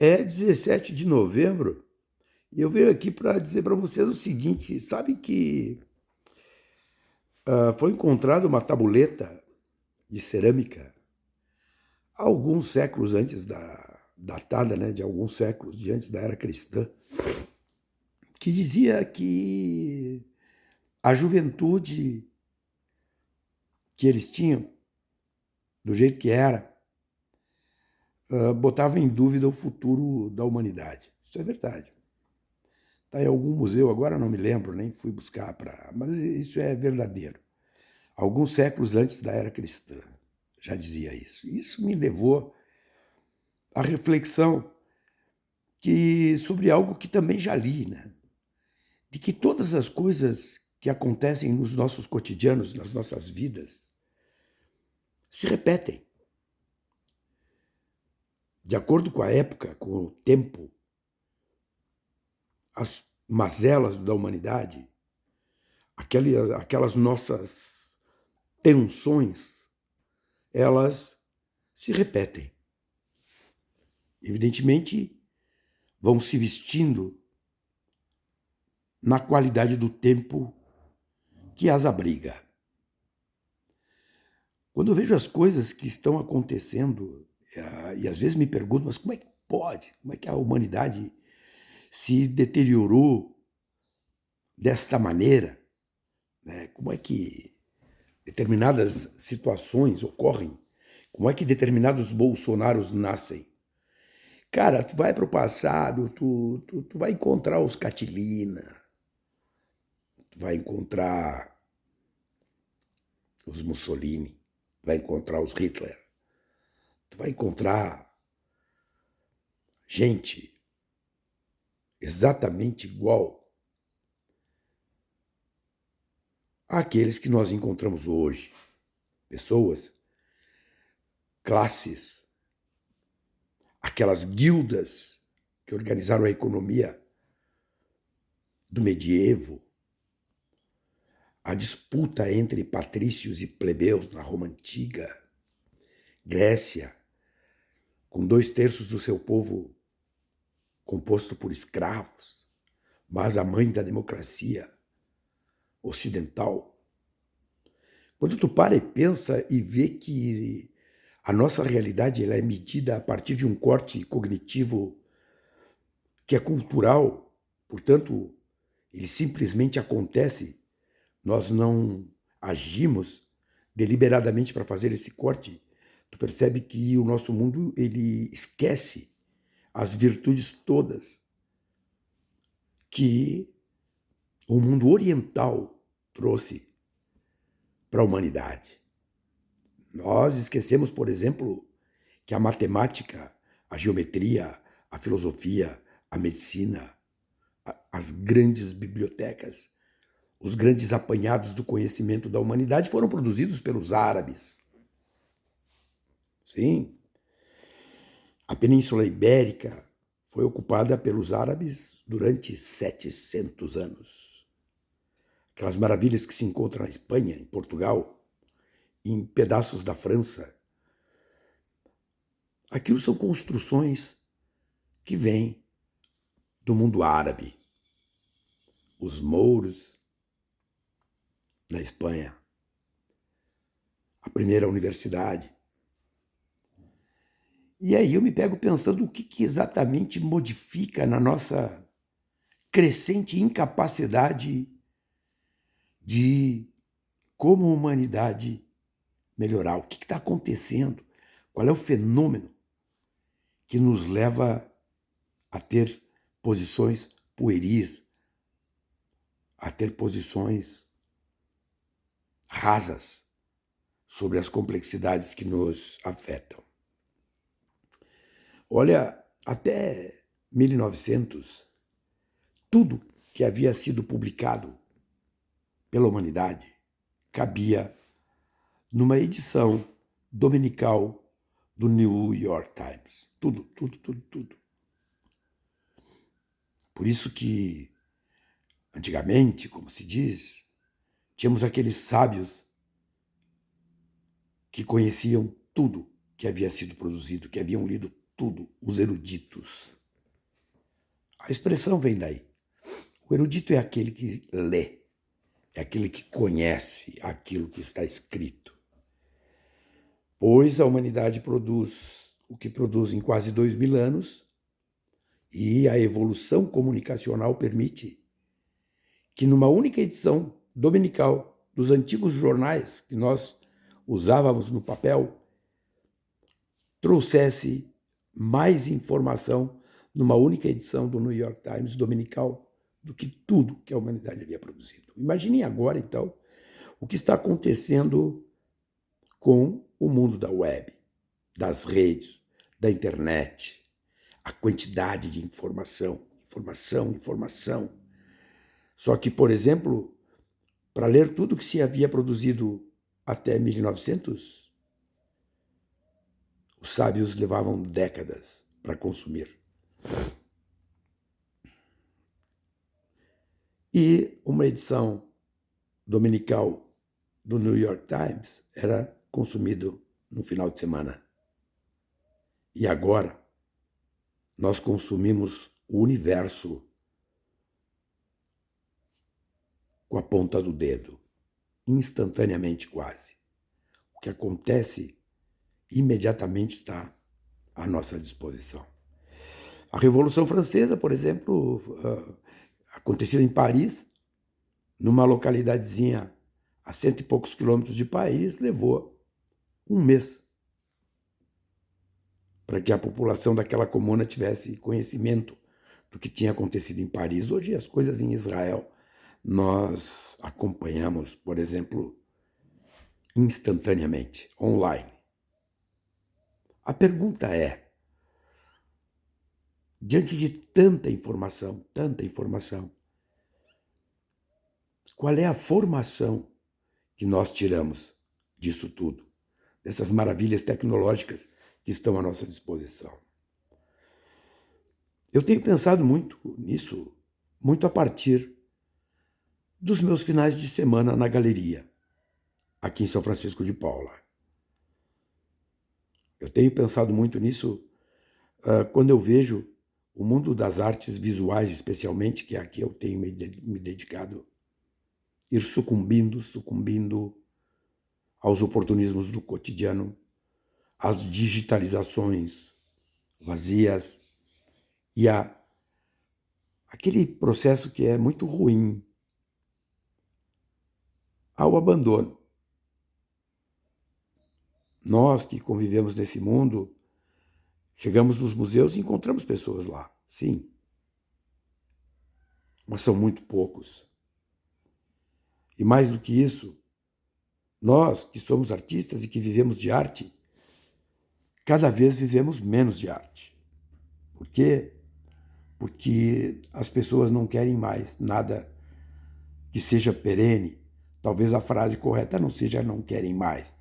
É 17 de novembro e eu venho aqui para dizer para vocês o seguinte: sabe que foi encontrada uma tabuleta de cerâmica alguns séculos antes datada, né, de alguns séculos de antes da era cristã, que dizia que a juventude que eles tinham, do jeito que era, botava em dúvida o futuro da humanidade. Isso é verdade. Está em algum museu, agora não me lembro, nem fui buscar para. Mas isso é verdadeiro. Alguns séculos antes da era cristã já dizia isso. Isso me levou à reflexão sobre algo que também já li, né? De que todas as coisas que acontecem nos nossos cotidianos, nas nossas vidas, se repetem. De acordo com a época, com o tempo, as mazelas da humanidade, aquelas nossas tensões, elas se repetem. Evidentemente, vão se vestindo na qualidade do tempo que as abriga. Quando eu vejo as coisas que estão acontecendo, e às vezes me pergunto, mas como é que pode? Como é que a humanidade se deteriorou desta maneira? Né? Como é que determinadas situações ocorrem? Como é que determinados Bolsonaros nascem? Cara, tu vai para o passado, tu vai encontrar os Catilina, tu vai encontrar os Mussolini, tu vai encontrar os Hitler, tu vai encontrar gente exatamente igual àqueles que nós encontramos hoje. Pessoas, classes, aquelas guildas que organizaram a economia do medievo, a disputa entre patrícios e plebeus na Roma Antiga, Grécia, com 2/3 do seu povo composto por escravos, mas a mãe da democracia ocidental. Quando tu para e pensa e vê que a nossa realidade ela é medida a partir de um corte cognitivo que é cultural, portanto, ele simplesmente acontece, nós não agimos deliberadamente para fazer esse corte, tu percebe que o nosso mundo ele esquece as virtudes todas que o mundo oriental trouxe para a humanidade. Nós esquecemos, por exemplo, que a matemática, a geometria, a filosofia, a medicina, as grandes bibliotecas, os grandes apanhados do conhecimento da humanidade foram produzidos pelos árabes. Sim, a Península Ibérica foi ocupada pelos árabes durante 700 anos. Aquelas maravilhas que se encontram na Espanha, em Portugal, em pedaços da França. Aquilo são construções que vêm do mundo árabe. Os mouros na Espanha, a primeira universidade. E aí eu me pego pensando o que exatamente modifica na nossa crescente incapacidade de, como humanidade, melhorar. O que está acontecendo? Qual é o fenômeno que nos leva a ter posições pueris, a ter posições rasas sobre as complexidades que nos afetam? Olha, até 1900, tudo que havia sido publicado pela humanidade cabia numa edição dominical do New York Times. Tudo, tudo, tudo, tudo. Por isso que, antigamente, como se diz, tínhamos aqueles sábios que conheciam tudo que havia sido produzido, que haviam lido tudo, os eruditos. A expressão vem daí. O erudito é aquele que lê, é aquele que conhece aquilo que está escrito. Pois a humanidade produz o que produz em quase 2000 anos e a evolução comunicacional permite que numa única edição dominical dos antigos jornais que nós usávamos no papel, trouxesse mais informação numa única edição do New York Times dominical do que tudo que a humanidade havia produzido. Imaginem agora, então, o que está acontecendo com o mundo da web, das redes, da internet, a quantidade de informação, informação. Só que, por exemplo, para ler tudo que se havia produzido até 1900, os sábios levavam décadas para consumir. E uma edição dominical do New York Times era consumido no final de semana. E agora nós consumimos o universo com a ponta do dedo, instantaneamente quase. O que acontece imediatamente está à nossa disposição. A Revolução Francesa, por exemplo, acontecida em Paris, numa localidadezinha a 100 e poucos quilômetros de Paris, levou um mês para que a população daquela comuna tivesse conhecimento do que tinha acontecido em Paris. Hoje as coisas em Israel nós acompanhamos, por exemplo, instantaneamente, online. A pergunta é, diante de tanta informação, qual é a formação que nós tiramos disso tudo, dessas maravilhas tecnológicas que estão à nossa disposição? Eu tenho pensado muito nisso, muito a partir dos meus finais de semana na galeria, aqui em São Francisco de Paula. Eu tenho pensado muito nisso quando eu vejo o mundo das artes visuais, especialmente, que é aqui eu tenho me dedicado, ir sucumbindo aos oportunismos do cotidiano, às digitalizações vazias e aquele processo que é muito ruim, ao abandono. Nós que convivemos nesse mundo, chegamos nos museus e encontramos pessoas lá, sim, mas são muito poucos. E mais do que isso, nós que somos artistas e que vivemos de arte, cada vez vivemos menos de arte. Por quê? Porque as pessoas não querem mais nada que seja perene. Talvez a frase correta não seja não querem mais.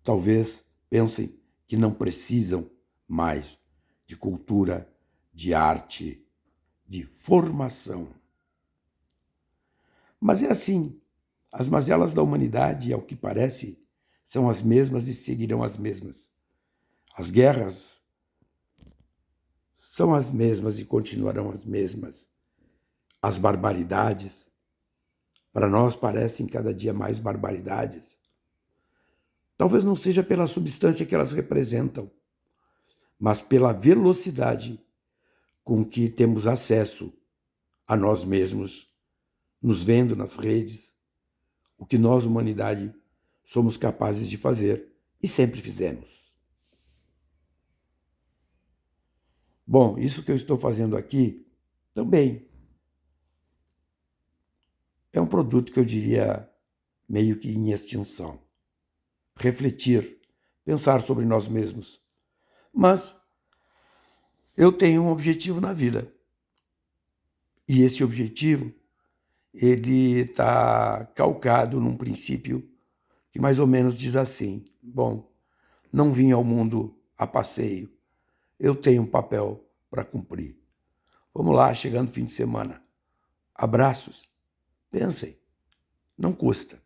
Talvez pensem que não precisam mais de cultura, de arte, de formação. Mas é assim. As mazelas da humanidade, ao que parece, são as mesmas e seguirão as mesmas. As guerras são as mesmas e continuarão as mesmas. As barbaridades, para nós, parecem cada dia mais barbaridades. Talvez não seja pela substância que elas representam, mas pela velocidade com que temos acesso a nós mesmos, nos vendo nas redes, o que nós, humanidade, somos capazes de fazer e sempre fizemos. Bom, isso que eu estou fazendo aqui também é um produto que eu diria meio que em extinção. Refletir, pensar sobre nós mesmos. Mas eu tenho um objetivo na vida. E esse objetivo, ele está calcado num princípio que mais ou menos diz assim: bom, não vim ao mundo a passeio, eu tenho um papel para cumprir. Vamos lá, chegando fim de semana. Abraços. Pensem, não custa.